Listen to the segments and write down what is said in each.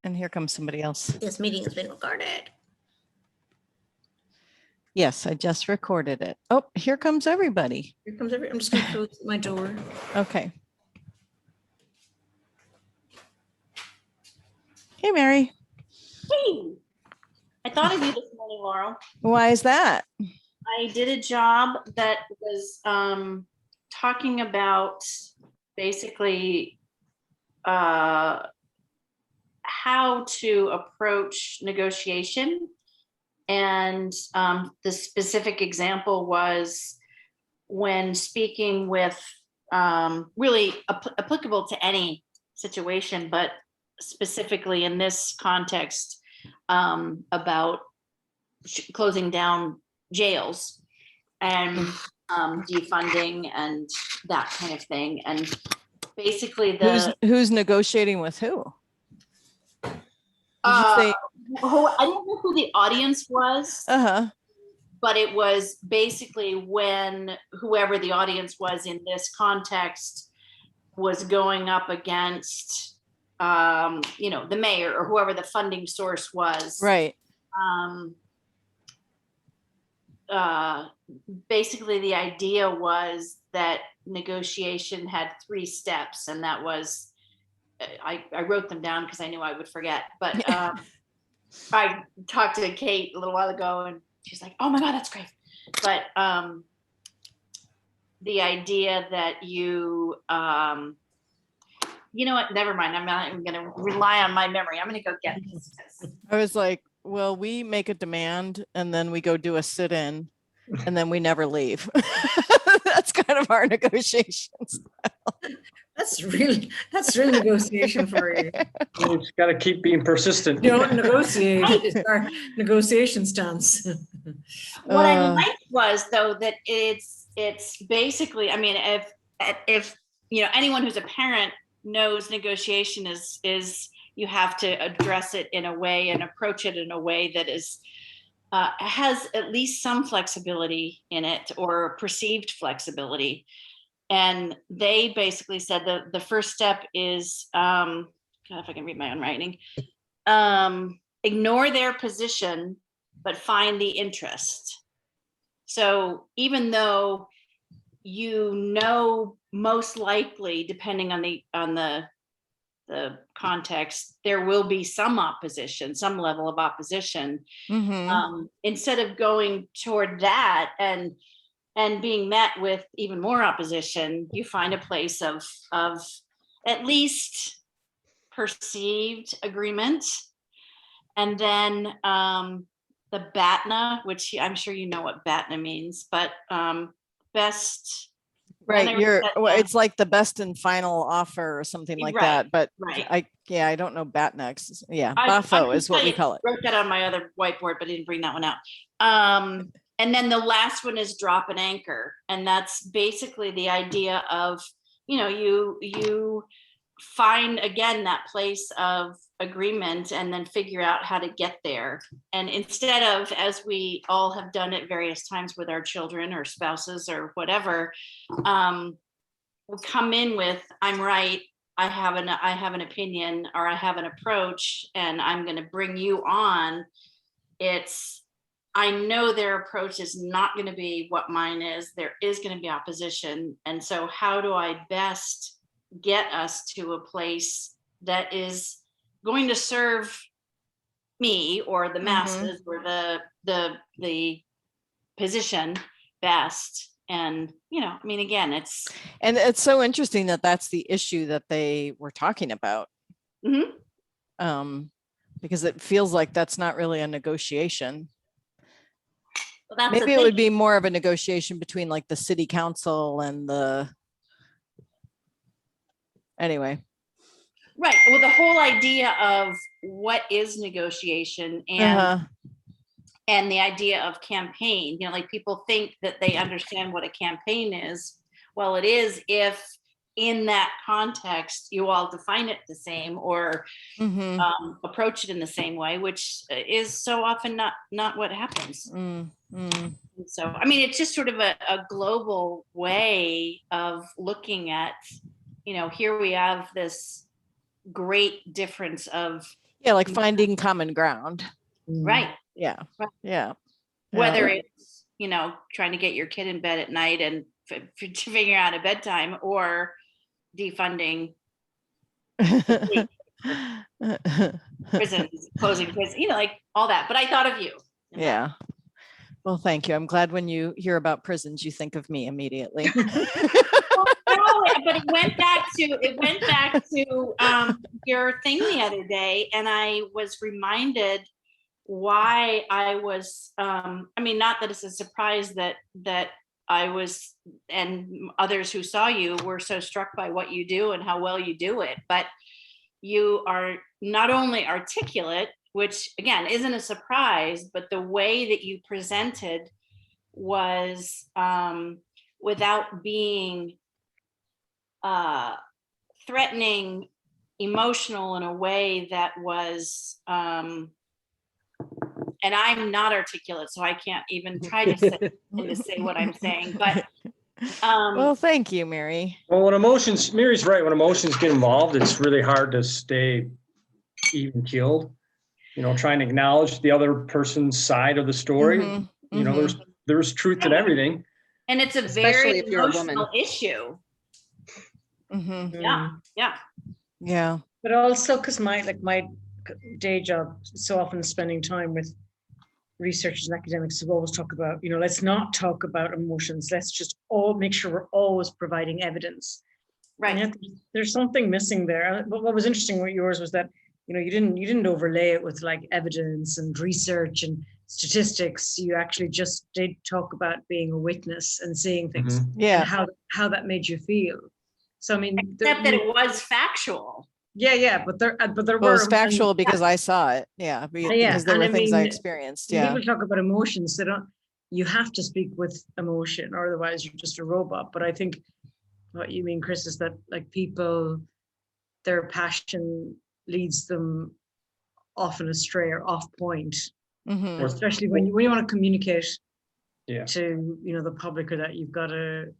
And here comes somebody else. This meeting has been recorded. Yes, I just recorded it. Oh, here comes everybody. Here comes I'm just gonna close my door. Okay. Hey, Mary. Hey, I thought of you this morning, Laurel. Why is that? I did a job that was talking about basically how to approach negotiation. And the specific example was when speaking with really applicable to any situation, but specifically in this context about closing down jails and defunding and that kind of thing. And basically who's negotiating with who? I don't know who the audience was, but it was basically when whoever the audience was in this context was going up against, the mayor or whoever the funding source was. Right. Basically, the idea was that negotiation had 3 steps, and that was, I wrote them down because I knew I would forget, but I talked to Kate a little while ago and she's like, oh my God, that's great. But the idea that you know what, never mind. I'm not even going to rely on my memory. I'm going to go get this. I was like, well, we make a demand and then we go do a sit-in and then we never leave. That's kind of our negotiations. That's real negotiation for you. You just got to keep being persistent. Don't negotiate. It's our negotiation stance. What I liked was, though, that it's basically, I mean, if anyone who's a parent knows negotiation is you have to address it in a way and approach it in a way that is has at least some flexibility in it, or perceived flexibility. And they basically said the first step is, God, if I can read my own writing, ignore their position, but find the interest. So even though most likely, depending on the context, there will be some opposition, some level of opposition. Instead of going toward that and being met with even more opposition, you find a place of at least perceived agreement. And then the BATNA, which I'm sure you know what BATNA means, but best. Right. It's like the best and final offer or something like that. But right. I don't know BATNA. Yeah. BAFO is what we call it. I wrote that on my other whiteboard, but I didn't bring that one out. And then the last one is drop and anchor. And that's basically the idea of, you find, again, that place of agreement and then figure out how to get there. And instead of, as we all have done at various times with our children or spouses or whatever, we'll come in with, I'm right, I have an opinion, or I have an approach, and I'm going to bring you on. I know their approach is not going to be what mine is. There is going to be opposition. And so how do I best get us to a place that is going to serve me or the masses or the position best? And, again, it's so interesting that that's the issue that they were talking about. Because it feels like that's not really a negotiation. Maybe it would be more of a negotiation between like the city council and anyway. Right. Well, the whole idea of what is negotiation and the idea of campaign, like people think that they understand what a campaign is. Well, it is if in that context you all define it the same or approach it in the same way, which is so often not what happens. So, I mean, it's just sort of a global way of looking at, here we have this great difference of Yeah, like finding common ground. Right. Yeah, Right. yeah. Whether it's, trying to get your kid in bed at night and figuring out a bedtime, or defunding prisons, closing prisons, like all that. But I thought of you. Yeah. Well, thank you. I'm glad when you hear about prisons, you think of me immediately. No, but it went back to your thing the other day, and I was reminded why I was. Not that it's a surprise that I was, and others who saw you were so struck by what you do and how well you do it. But you are not only articulate, which again isn't a surprise, but the way that you presented was without being threatening, emotional in a way that was, and I'm not articulate, so I can't even try to say what I'm saying, but Well, thank you, Mary. Well, Mary's right. When emotions get involved, it's really hard to stay even keeled. Trying to acknowledge the other person's side of the story. Mhm, There's truth in everything. and it's a Especially very if you're a woman. emotional issue. mhm. Yeah. Yeah. But also because my day job is so often spending time with researchers and academics who always talk about, let's not talk about emotions. Let's just all make sure we're always providing evidence. Right. And yet there's something missing there. But what was interesting with yours was that, you didn't overlay it with like evidence and research and statistics. You actually just did talk about being a witness and seeing things Yeah. and how that made you feel. So, Except that it was factual. Yeah, but there Well, were. it's factual because I saw it. Yeah. Because there and were I things I mean, experienced. When Yeah. people talk about emotions, you have to speak with emotion, or otherwise you're just a robot. But I think what you mean, Chris, is that like people, their passion leads them often astray or off point, Mhm. especially when you want to communicate Yeah. to the public, or that you've got to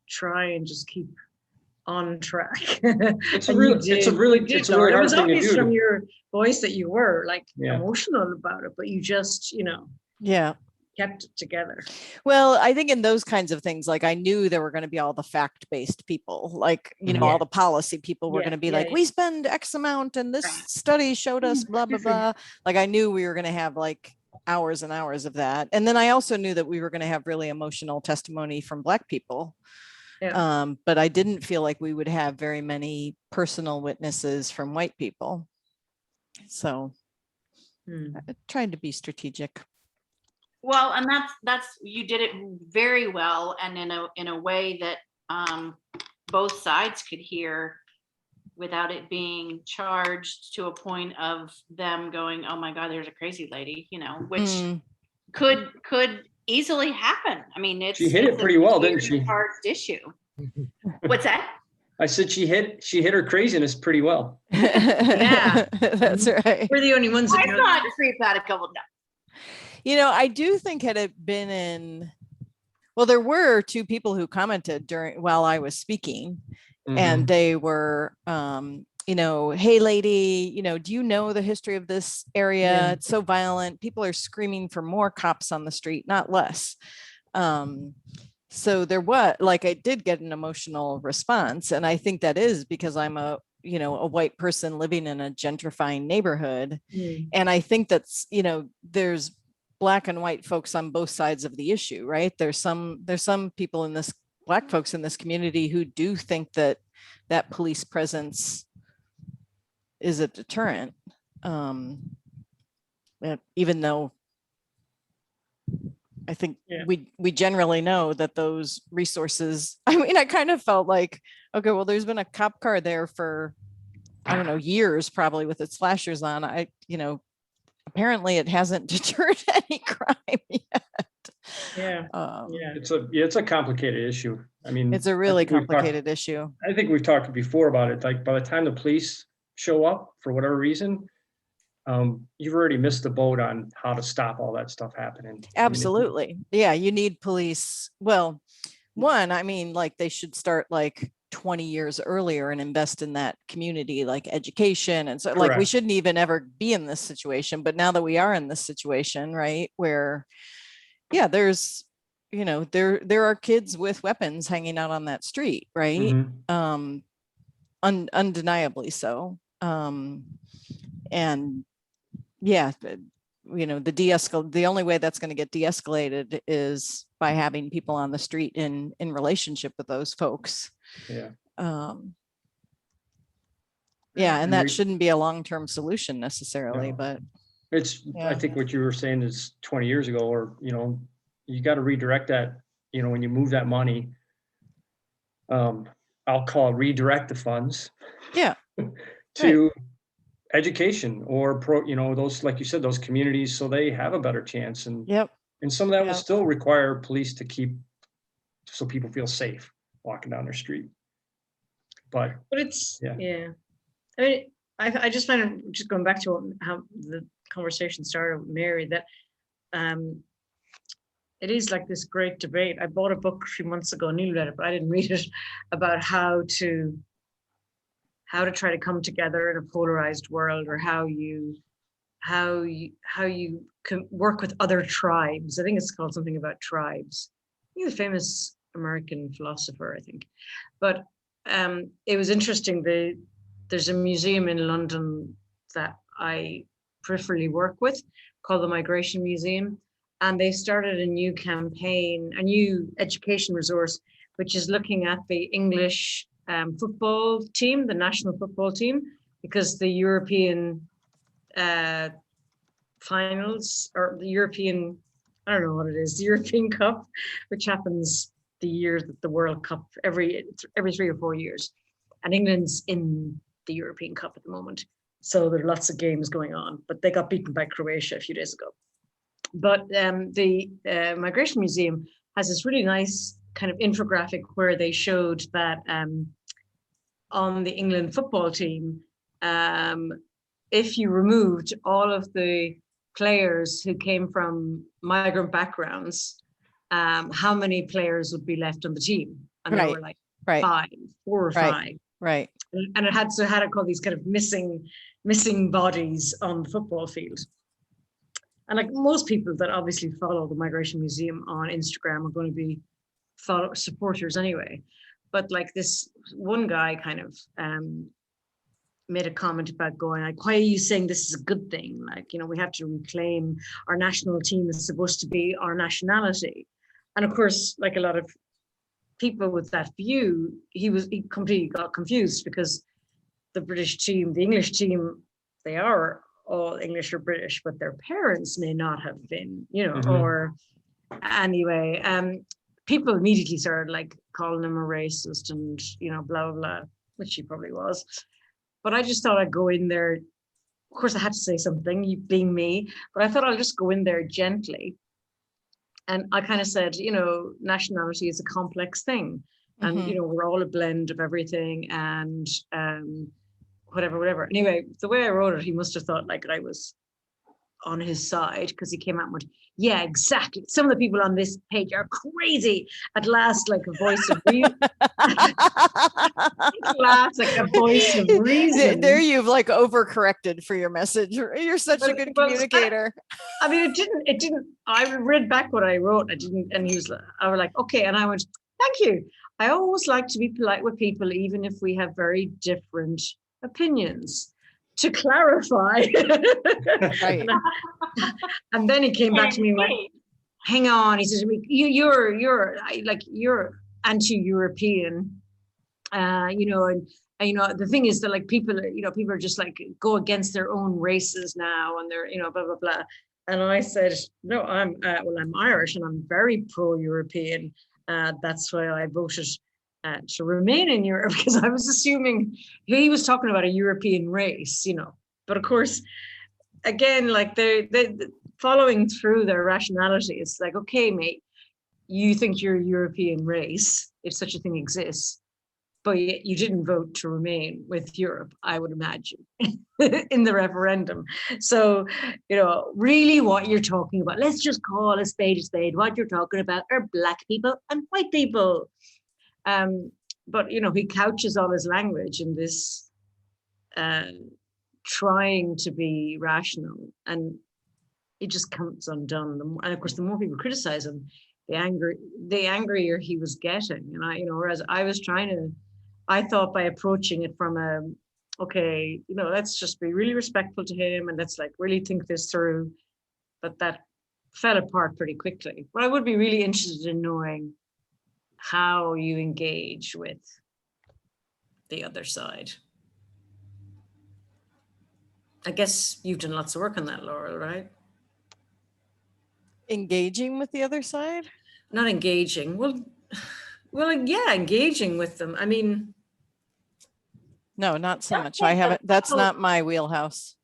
try and just keep on track. It's a And really it hard was thing to obvious do. from your voice that you were like Yeah. emotional about it, but you just Yeah. kept it together. Well, I think in those kinds of things, like I knew there were going to be all the fact-based people, like, all the policy people were Yeah, going to be yeah, like, yeah. we spend X amount and this Right. study showed us blah, blah, blah. Like I knew we were going to have like hours and hours of that. And then I also knew that we were going to have really emotional testimony from Black people. Yeah. But I didn't feel like we would have very many personal witnesses from white people. So I tried to be strategic. Well, and that's you did it very well, and in a way that both sides could hear without it being charged to a point of them going, "Oh my God, there's a crazy lady," which Mm. could easily happen. I mean, She hit it pretty well, didn't she? Charged issue. What's that? I said she hit her craziness pretty well. Yeah, that's right. We're the only ones that I saw it creep out a couple of times. I do think had it been well, there were two people who commented while I was speaking, and they were, hey lady, do you know the history of this area? Yeah. It's so violent. People are screaming for more cops on the street, not less. So there was I did get an emotional response. And I think that is because I'm a white person living in a gentrifying neighborhood. And I think that's, there's Black and white folks on both sides of the issue, right? There's some people Black folks in this community who do think that police presence is a deterrent. Even though I think we generally know that those resources, I kind of felt like, okay, well, there's been a cop car there for, I don't know, years, probably with its flashers on. Apparently it hasn't deterred any crime yet. Yeah. It's a complicated issue. It's a really complicated issue. I think we've talked before about it. Like by the time the police show up for whatever reason, you've already missed the boat on how to stop all that stuff happening. Absolutely. Yeah. You need police. Well, one, they should start 20 years earlier and invest in that community, like education. And so like, we Correct. shouldn't even ever be in this situation. But now that we are in this situation, right, where, yeah, there's, you know, there are kids with weapons hanging out on that street, right? Mhm. Undeniably so. And yeah, you know, the only way that's going to get de-escalated is by having people on the street in relationship with those folks. Yeah. Yeah, and And that we- shouldn't be a long-term solution necessarily, No. but It's, I Yeah. think what you were saying is 20 years ago, or, you know, you got to redirect that, you know, when you move that money. I'll call it redirect the funds. Yeah. To education or you know, those, like you said, those communities, so they have a better chance. And yep. some of that will Yep. still require police to keep, so people feel safe walking down their street. But it's, Yeah. yeah. I mean, I just find it, just going back to how the conversation started with Mary, that it is like this great debate. I bought a book a few months ago, Neil read it, but I didn't read it, about how to try to come together in a polarized world, or how you can work with other tribes. I think it's called something about tribes. He's a famous American philosopher, I think. But it was interesting. There's a museum in London that I peripherally work with called the Migration Museum. And they started a new campaign, a new education resource, which is looking at the English football team, the national football team, because the European finals, or the European, I don't know what it is, the European Cup, which happens the year that the World Cup, every 3 or 4 years. And England's in the European Cup at the moment. So there are lots of games going on, but they got beaten by Croatia a few days ago. But the Migration Museum has this really nice kind of infographic where they showed that on the England football team, if you removed all of the players who came from migrant backgrounds, how many players would be left on the team? And there were like four or five. Right. And it had called these kind of missing bodies on the football field. And like most people that obviously follow the Migration Museum on Instagram are going to be supporters anyway. But like this one guy kind of made a comment about going like, why are you saying this is a good thing? Like, you know, we have to reclaim our national team is supposed to be our nationality. And of course, like a lot of people with that view, he completely got confused, because the British team, the English team, they are all English or British, but their parents may not have been, you know, or anyway, people immediately started like calling him a racist and, you know, blah, blah, blah, which he probably was. But I just thought I'd go in there. Of course, I had to say something, you being me, but I thought I'll just go in there gently. And I kind of said, you know, nationality is a complex thing. And, you know, we're all a blend of everything, and whatever. Anyway, the way I wrote it, he must have thought like I was on his side, because he came out and went, yeah, exactly. Some of the people on this page are crazy. At last, like a voice of reason. There you've like overcorrected for your message. You're such a good communicator. I mean, it didn't, I read back what I wrote. I was like, okay. And I went, thank you. I always like to be polite with people, even if we have very different opinions. To clarify. Right. And then he came back to me and went, hang on. He says, you're anti-European, you know, and you know, the thing is that like people are just like go against their own races now, and they're, you know, blah, blah, blah. And I said, no, I'm Irish and I'm very pro-European. That's why I voted to remain in Europe, because I was assuming he was talking about a European race, you know. But of course, again, like they following through their rationality, it's like, okay, mate, you think you're a European race, if such a thing exists, but you didn't vote to remain with Europe, I would imagine, in the referendum. So, you know, really what you're talking about, let's just call a spade. What you're talking about are black people and white people. but he couches all his language in this trying to be rational, and it just comes undone. And of course, the more people criticize him, the angrier he was getting. And whereas I thought by approaching it from okay, let's just be really respectful to him and let's like really think this through. But that fell apart pretty quickly. But I would be really interested in knowing how you engage with the other side. I guess you've done lots of work on that, Laurel, right? Engaging with the other side? Not engaging. Well, yeah, engaging with them. I mean, no, not so much. I haven't. That's not my wheelhouse.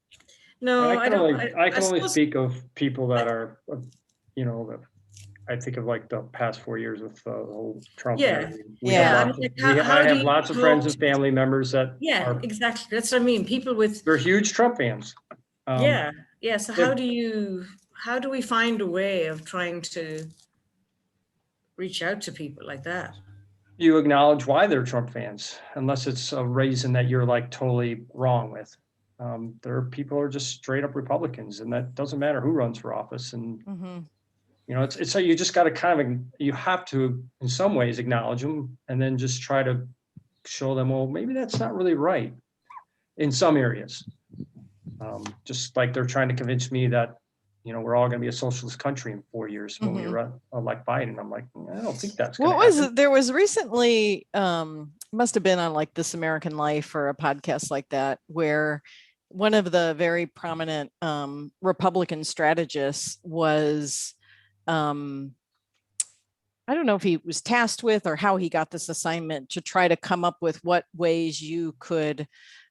No, I can only speak of people that are, that I think of like the past 4 years with the whole Trump. Yeah. I have lots of friends and family members that. Yeah, exactly. That's what I mean. People with. They're huge Trump fans. Yeah. So how do we find a way of trying to reach out to people like that? You acknowledge why they're Trump fans, unless it's a reason that you're like totally wrong with. There are people who are just straight up Republicans, and that doesn't matter who runs for office. And it's so you just got to you have to in some ways acknowledge them, and then just try to show them, well, maybe that's not really right in some areas. Just like they're trying to convince me that we're all going to be a socialist country in 4 years when we elect Biden. I'm like, I don't think that's going to happen. There was recently, must have been on like This American Life or a podcast like that, where one of the very prominent Republican strategists was, I don't know if he was tasked with or how he got this assignment to try to come up with what ways you could,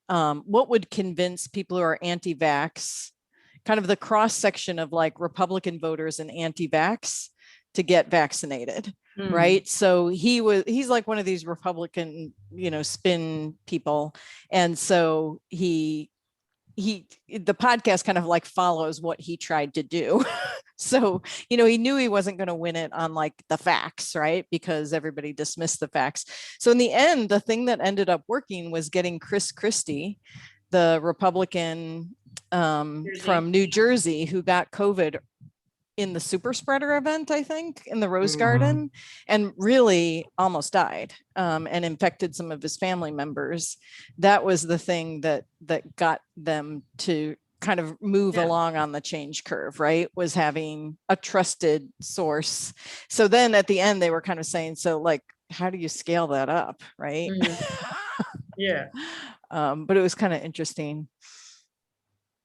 what would convince people who are anti-vax, kind of the cross section of like Republican voters and anti-vax to get vaccinated. Right. So he's like one of these Republican, spin people. And so the podcast kind of like follows what he tried to do. So, he knew he wasn't going to win it on like the facts, right? Because everybody dismissed the facts. So in the end, the thing that ended up working was getting Chris Christie, the Republican from New Jersey, who got COVID in the super spreader event, I think, in the Rose Garden, and really almost died and infected some of his family members. That was the thing that got them to kind of move along on the change curve, right? Was having a trusted source. So then at the end, they were kind of saying, so like, how do you scale that up, right? Yeah. But it was kind of interesting.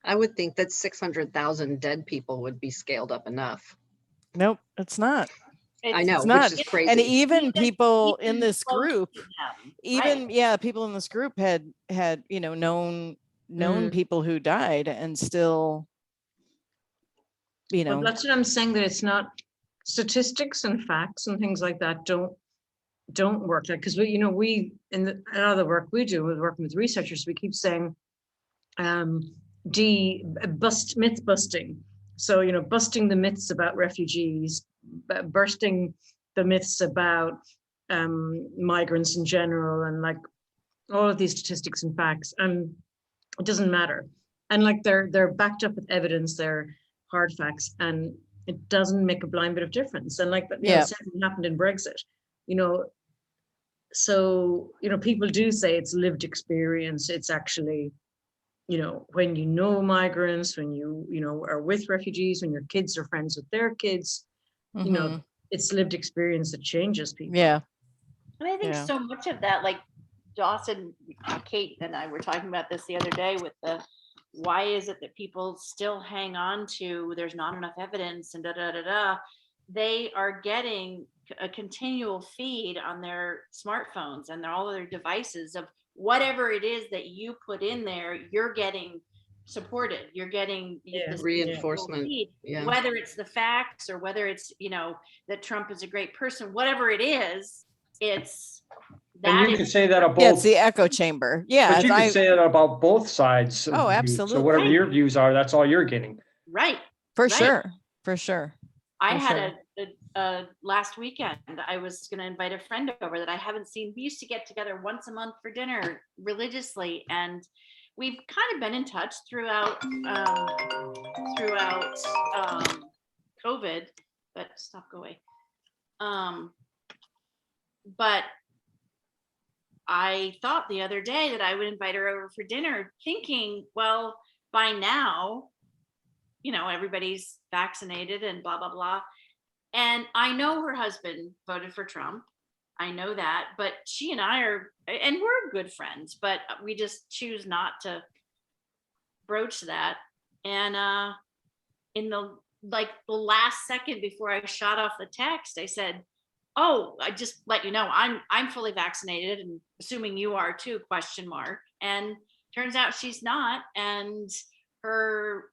I would think that 600,000 dead people would be scaled up enough. Nope, it's not. I know, It's not. which is crazy. And even people in this close group, to them, right? people in this group had known people who died and still, Well, that's what I'm saying, that it's not statistics and facts and things like that don't work. Like, because we in a lot of the work we do with working with researchers, we keep saying myth busting. So, busting the myths about refugees, bursting the myths about migrants in general, and like all of these statistics and facts, and it doesn't matter. And like they're backed up with evidence, they're hard facts, and it doesn't make a blind bit of difference. And like the same happened in Brexit, so people do say it's lived experience. It's actually, when migrants, when you are with refugees, when your kids are friends with their kids, it's lived experience that changes people. Yeah. And I think so much of that, like Dawson, Kate and I were talking about this the other day with why is it that people still hang on to there's not enough evidence and they are getting a continual feed on their smartphones and all of their devices of whatever it is that you put in there, you're getting supported, you're getting this reinforcement feed, whether it's the facts or whether it's that Trump is a great person, whatever it is, it's that. And you can say that about both. Yeah, it's the echo chamber. Yeah, but you can say that about both sides. Oh, absolutely. So whatever your views are, that's all you're getting. Right. For sure. For sure. I had a last weekend. I was going to invite a friend over that I haven't seen. We used to get together once a month for dinner religiously, and we've kind of been in touch throughout COVID. But stop, go away. But I thought the other day that I would invite her over for dinner, thinking, well, by now, everybody's vaccinated and blah, blah, blah. And I know her husband voted for Trump. I know that, but she and I and we're good friends, but we just choose not to broach that. And in the last second before I shot off the text, I said, "Oh, I just let you know I'm fully vaccinated, and assuming you are too, ? And turns out she's not. And her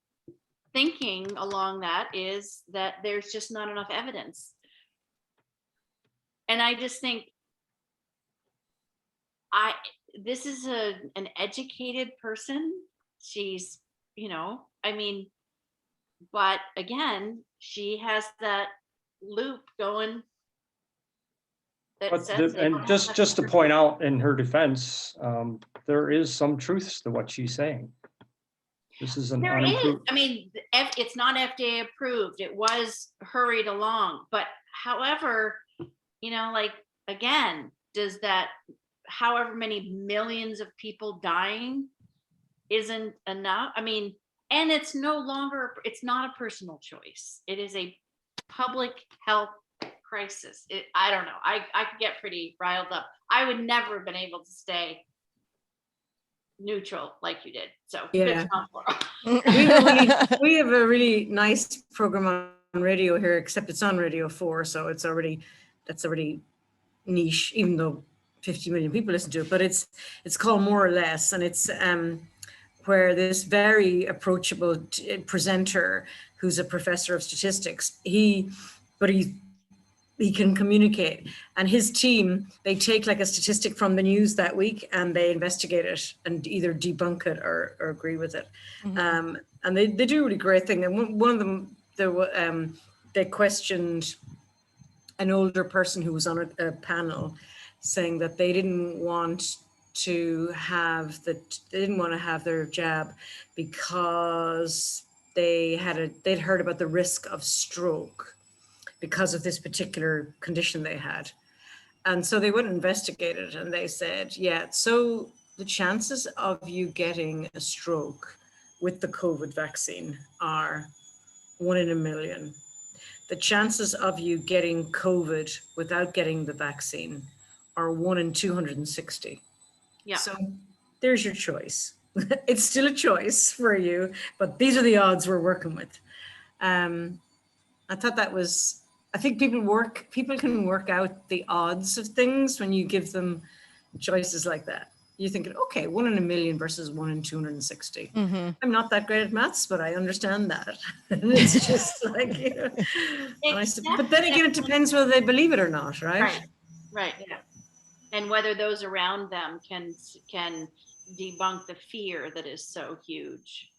thinking along that is that there's just not enough evidence. And I just think this is an educated person. She's, but again, she has that loop going. And just to point out in her defense, there is some truths to what she's saying. This is an There is. unimproved. I mean, it's not FDA approved. It was hurried along. But however, again, does that, however many millions of people dying isn't enough? I mean, and it's not a personal choice. It is a public health crisis. I don't know. I could get pretty riled up. I would never have been able to stay neutral like you did. So Yeah. good job, Laura. We have a really nice program on radio here, except it's on Radio 4, so that's already niche, even though 50 million people listen to it. But it's called More or Less, and it's where this very approachable presenter, who's a professor of statistics, he can communicate, and his team, they take like a statistic from the news that week and they investigate it and either debunk it or agree with it. Mhm. And they do a really great thing. And one of them, they questioned an older person who was on a panel saying that they didn't want to have their jab because they'd heard about the risk of stroke because of this particular condition they had. And so they went and investigated, and they said, yeah, so the chances of you getting a stroke with the COVID vaccine are 1 in a million. The chances of you getting COVID without getting the vaccine are 1 in 260. Yeah. So there's your choice. It's still a choice for you, but these are the odds we're working with. I thought that was, I think people can work out the odds of things when you give them choices like that. You're thinking, okay, 1 in a million versus 1 in 260. Mhm. I'm not that great at maths, but I understand that. And it's just like, but then again, it depends whether they believe it or not, right? Right. Yeah. And whether those around them can debunk the fear that is so huge.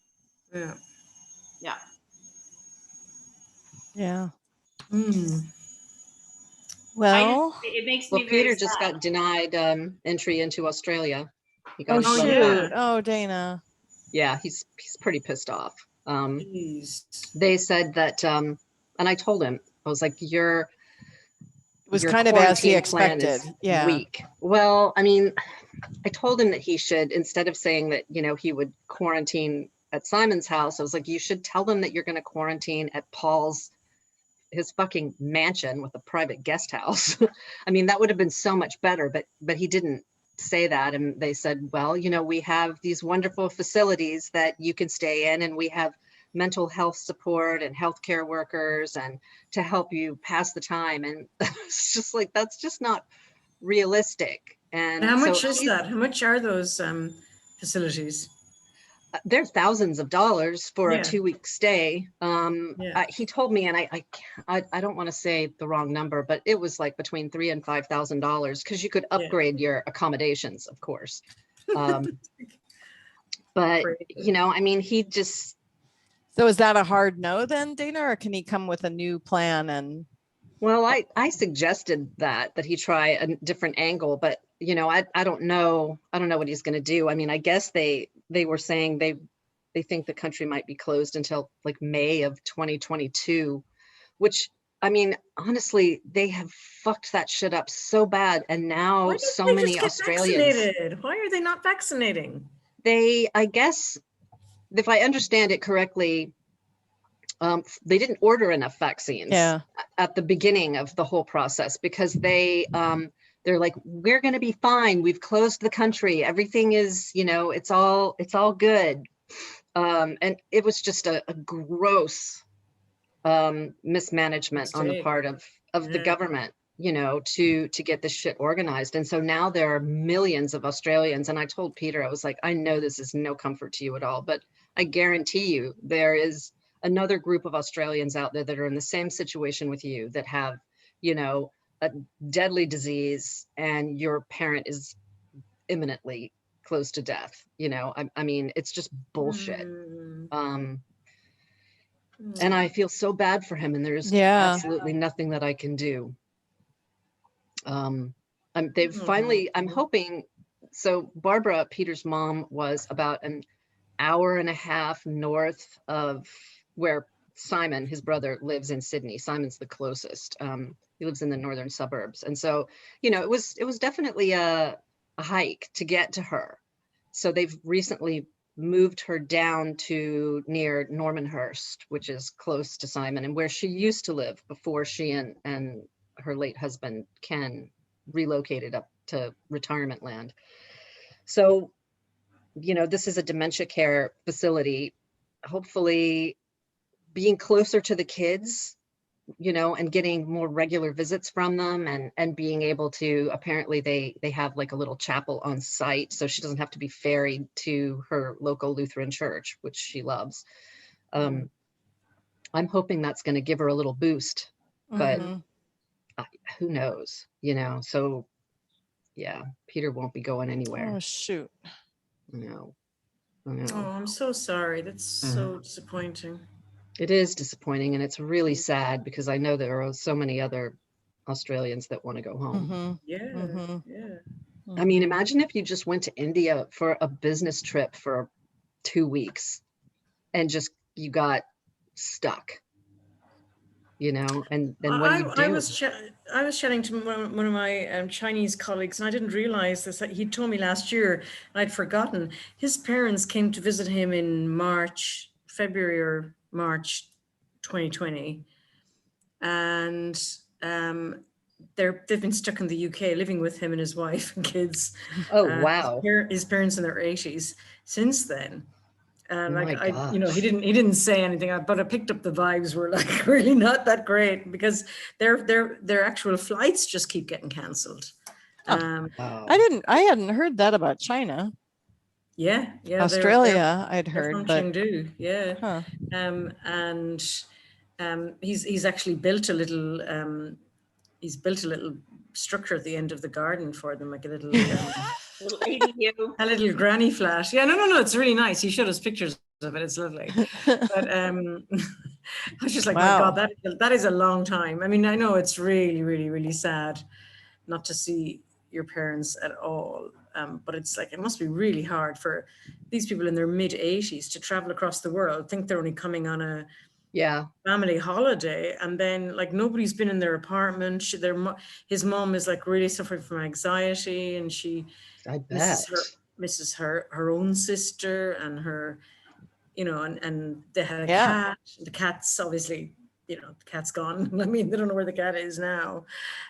Yeah. Yeah. Yeah. Mm. Well, It makes Well, me very Peter just sad. got denied entry into Australia. He oh got Oh, shut yeah. down. shoot. Oh, Dana. Yeah, he's pretty pissed off. Jeez. They said that, and I told him, I was like, It was your kind of as he quarantine plan expected. is Yeah. weak. Well, I mean, I told him that he should, instead of saying that, he would quarantine at Simon's house, I was like, you should tell them that you're going to quarantine at his fucking mansion with a private guest house. I mean, that would have been so much better, but he didn't say that. And they said, well, we have these wonderful facilities that you can stay in, and we have mental health support and healthcare workers and to help you pass the time. And it's just like, that's just not realistic. And How much so is that? How much are those facilities? they're thousands of dollars for Yeah. a 2-week stay. Yeah. He told me, and I don't want to say the wrong number, but it was like between $3,000 and $5,000 because you could upgrade your accommodations, of course. But Crazy. I mean, he just, So is that a hard no then, Dana, or can he come with a new plan? And Well, I suggested that he try a different angle, but you know, I don't know. I don't know what he's going to do. I mean, I guess they were saying they think the country might be closed until like May of 2022, which I mean, honestly, they have fucked that shit up so bad. And Why now don't so they just many get Australians, vaccinated? Why are they not vaccinating? I guess, if I understand it correctly, they didn't order enough vaccines Yeah. at the beginning of the whole process because they're like, we're going to be fine. We've closed the country. Everything is, you know, it's all good. And it was just a gross mismanagement on the Mistake. part of the Yeah. government, you know, to get this shit organized. And so now there are millions of Australians. And I told Peter, I was like, I know this is no comfort to you at all, but I guarantee you there is another group of Australians out there that are in the same situation with you that have, you know, a deadly disease and your parent is imminently close to death. You know, I mean, it's just bullshit. Mm, And I mm. feel so bad for him, and there's Yeah. absolutely nothing that I can do. They've Oh, finally, I'm okay. hoping, so Barbara, Peter's mom, was about an hour and a half north of where Simon, his brother, lives in Sydney. Simon's the closest. He lives in the northern suburbs. And so, you know, it was definitely a hike to get to her. So they've recently moved her down to near Normanhurst, which is close to Simon and where she used to live before she and her late husband, Ken, relocated up to retirement land. So, you know, this is a dementia care facility. Hopefully being closer to the kids, you know, and getting more regular visits from them and being able to, apparently they have like a little chapel on site, so she doesn't have to be ferried to her local Lutheran church, which she loves. I'm hoping that's going to give her a little boost, but Mhm. who knows, you know? So yeah, Peter won't be going Oh, anywhere. shoot. No, Oh, no. I'm so sorry. That's Mhm. so disappointing. It is disappointing, and it's really sad because I know there are so many other Australians that want to go home. Mhm. Yeah, Mhm. yeah. I mean, Mhm. imagine if you just went to India for a business trip for 2 weeks and just you got stuck, you know, and then what do you I do? I was chatting to one of my Chinese colleagues, and I didn't realize this. He told me last year, and I'd forgotten. His parents came to visit him in February or March, 2020, and they've been stuck in the UK, living with him and his wife and kids. Oh, wow. His parents in their 80s since then. And My you know, gosh. he didn't say anything, but I picked up the vibes were like really not that great because their actual flights just keep getting cancelled. Oh. Wow. I hadn't heard that about China. Yeah, yeah, Australia, I'd they're from heard, but Chengdu, yeah. huh. And he's actually built a little structure at the end of the garden for them, like a little Little ADU. a little granny flat. Yeah, no, it's really nice. He showed us pictures of it. It's lovely. But I was just like, my God, Wow. that is a long time. I mean, I know it's really, really, really sad not to see your parents at all. But it's like, it must be really hard for these people in their mid 80s to travel across the world, think they're only coming on a Yeah, family holiday, and then like nobody's been in their apartment. His mom is like really suffering from anxiety, and she I misses bet. her own sister and her, you know, and they had a Yeah. cat. The cat's obviously, you know, the cat's gone. I mean, they don't know where the cat is now.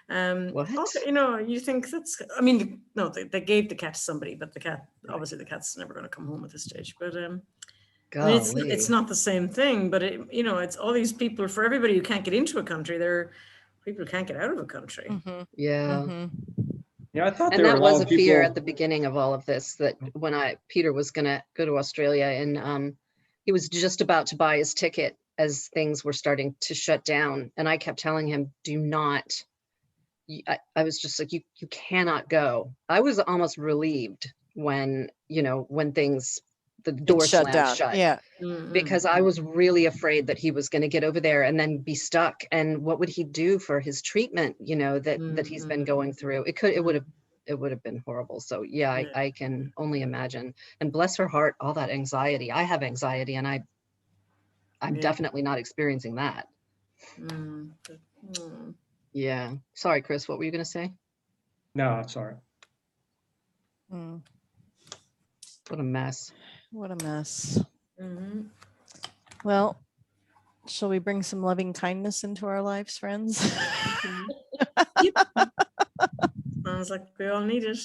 What? Okay, you know, you think that's, I mean, no, they gave the cat to somebody, but the cat, obviously the cat's never going to come home at this stage. But I mean, it's Golly. not the same thing, but it, you know, it's all these people, for everybody who can't get into a country, there are people who can't get out of a country. Mhm. Yeah. Mhm. Yeah, I thought they And were that was allowing a fear at people. the beginning of all of this, that when Peter was gonna go to Australia, and he was just about to buy his ticket as things were starting to shut down. And I kept telling him, do not, I was just like, you cannot go. I was almost relieved when, you know, when things the It door shut slammed down. shut. Yeah. Because I was really afraid that he was going to get over there and then be stuck. And what would he do for his treatment, you know, that he's been going through? It would have been horrible. So yeah, Yeah. I can only imagine. And bless her heart, all that anxiety. I have anxiety and I'm Yeah. definitely not experiencing that. Yeah. Sorry, Chris, what were you going to say? No, it's all right. Mm, What a mess. what a mess. Well, shall we bring some loving kindness into our lives, friends? Sounds like we all need it.